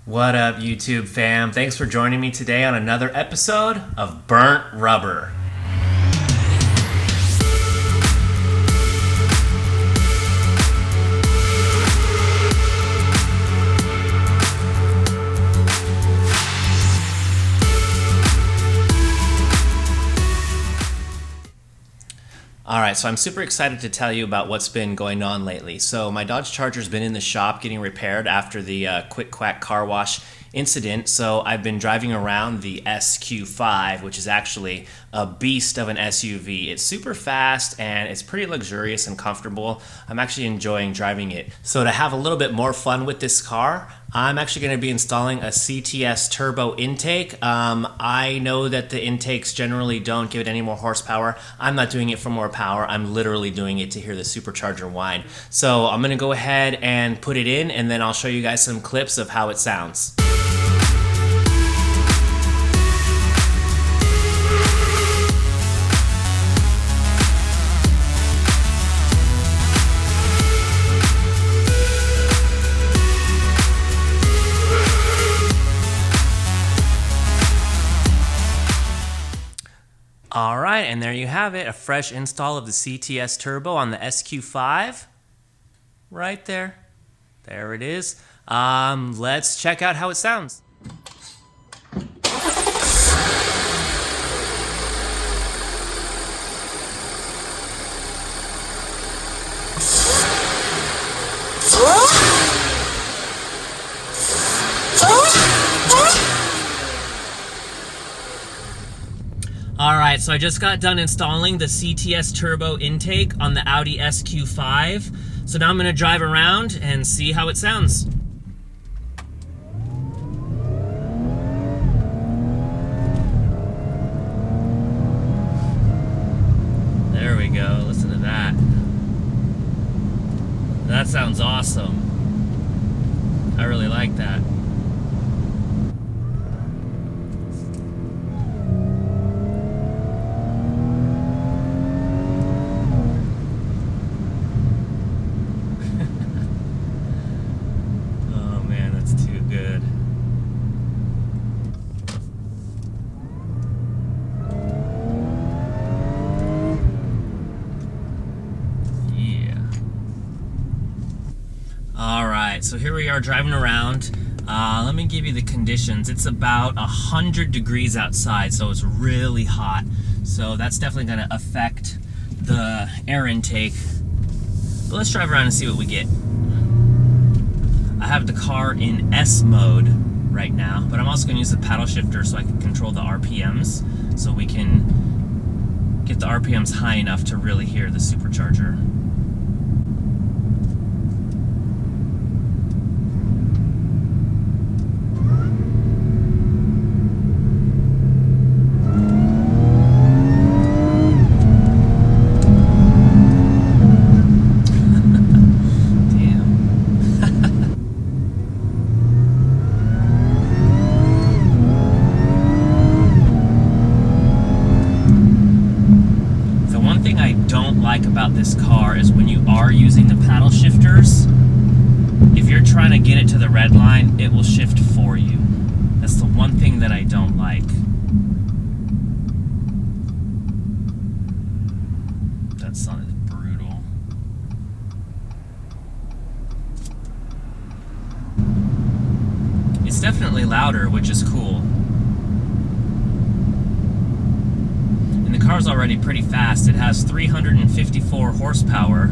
What up, YouTube fam? Thanks for joining me today on another episode of Burnt Rubber. Alright, so I'm super excited to tell you about what's been going on lately. So my Dodge Charger's been in the shop getting repaired after the Quick Quack car wash incident. So I've been driving around the SQ5, which is actually a beast of an SUV. It's super fast and it's pretty luxurious and comfortable. I'm actually enjoying driving it. So to have a little bit more fun with this car, I'm actually going to be installing a CTS Turbo Intake. I know that the intakes generally don't give it any more horsepower. I'm not doing it for more power. I'm literally doing it to hear the supercharger whine. So I'm going to go ahead and put it in, and then I'll show you guys some clips of how it sounds. Alright, and there you have it, a fresh install of the CTS Turbo on the SQ5. Right there. There it is. Let's check out how it sounds. Alright, so I just got done installing the CTS Turbo Intake on the Audi SQ5. So now I'm going to drive around and see how it sounds. There we go, listen to that. That sounds awesome. I really like that. Alright, so here we are driving around. Let me give you the conditions. It's about 100 degrees outside, so it's really hot. So that's definitely going to affect the air intake. But let's drive around and see what we get. I have the car in S mode right now, but I'm also going to use the paddle shifter so I can control the RPMs, so we can get the RPMs high enough to really hear the supercharger. About this car is when you are using the paddle shifters, if you're trying to get it to the red line, it will shift for you. That's the one thing that I don't like. That sounded brutal. It's definitely louder, which is cool. The car's already pretty fast. It has 354 horsepower,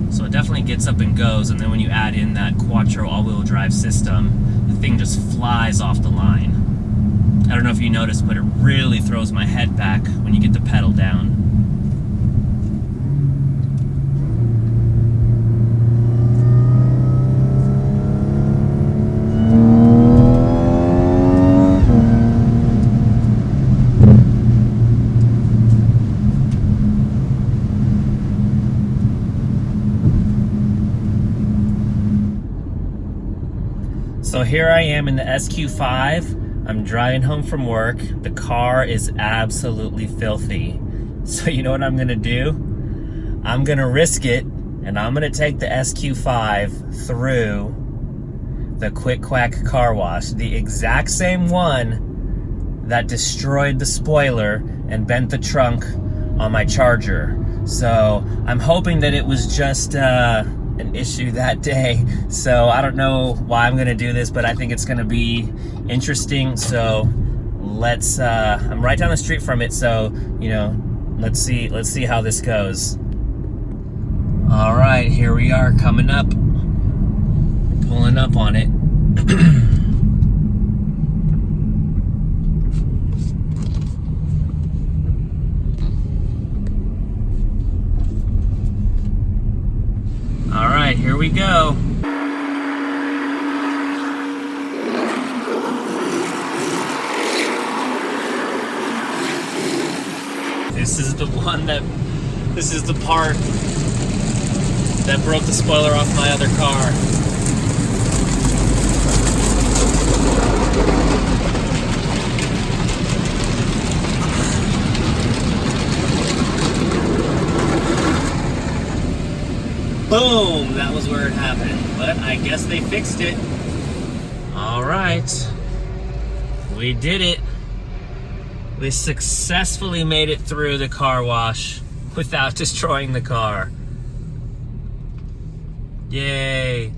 so it definitely gets up and goes, and then when you add in that quattro all-wheel drive system, the thing just flies off the line. I don't know if you noticed, but it really throws my head back when you get the pedal down. So here I am in the SQ5. I'm driving home from work. The car is absolutely filthy. So you know what I'm gonna do? I'm gonna risk it, and I'm gonna take the SQ5 through the Quick Quack car wash, the exact same one that destroyed the spoiler and bent the trunk on my Charger. So I'm hoping that it was just an issue that day. So I don't know why I'm gonna do this, but I think it's gonna be interesting. So let's I'm right down the street from it, so let's see how this goes. All right, here we are coming up, pulling up on it. All right, here we go. This is the part that broke the spoiler off my other car. Boom! That was where it happened. But I guess they fixed it. All right. We did it. We successfully made it through the car wash without destroying the car. Yay.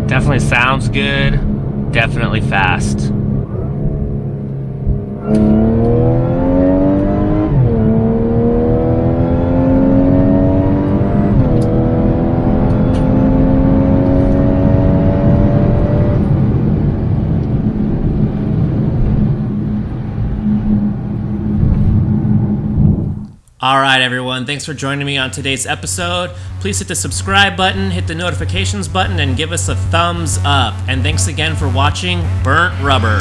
Definitely sounds good, definitely fast. All right, everyone. Thanks for joining me on today's episode. Please hit the subscribe button, hit the notifications button, and give us a thumbs up. And thanks again for watching Burnt Rubber.